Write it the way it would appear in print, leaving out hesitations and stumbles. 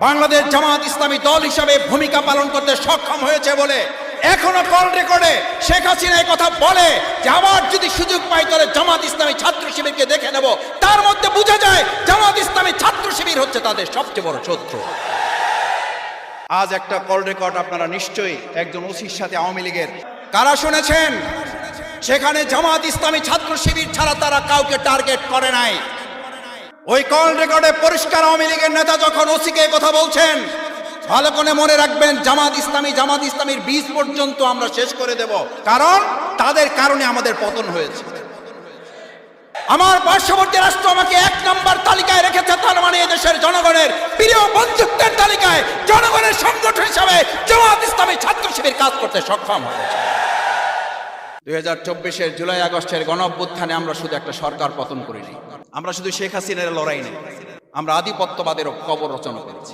বাংলাদেশ জামাত ইসলামী দল হিসাবে ভূমিকা পালন করতে সক্ষম হয়েছে বলে এখনো কল রেকর্ডে শেখ হাসিনা এই কথা বলে যে আবার যদি সুযোগ পাই তাহলে জামাত ইসলামী ছাত্র শিবিরকে দেখে নেব। তার মধ্যে বোঝা যায় জামাত ইসলামী ছাত্র শিবির হচ্ছে তাদের সবচেয়ে বড় শত্রু। আজ একটা কল রেকর্ড আপনারা নিশ্চয়ই একজন ওসির সাথে আওয়ামী লীগের কারা শুনেছেন, সেখানে জামাত ইসলামী ছাত্র শিবির ছাড়া তারা কাউকে টার্গেট করে নাই। ওই কল রেকর্ডে পরিষ্কার আওয়ামী লীগের নেতা যখন ওসিকে কথা বলছেন, ভালো করে মনে রাখবেন জামাত ইসলামীর বীজ পর্যন্ত আমরা শেষ করে দেব, কারণ তাদের কারণে আমাদের পতন হয়েছে। আমার পার্শ্ববর্তী রাষ্ট্র আমাকে 1 নম্বর তালিকায় রেখেছে, তার মানে এদেশের জনগণের প্রিয় বন্ধুত্বের তালিকায় জনগণের সংগঠন হিসাবে জামাত ইসলামী ছাত্র শিবির কাজ করতে সক্ষম হয়েছে। 2024-এর জুলাই আগস্টের গণঅভ্যুত্থানে আমরা শুধু একটা সরকার পতন করিনি, আমরা শুধু শেখ হাসিনার লড়াই নেই, আমরা আধিপত্যবাদেরও কবর রচনা করেছি।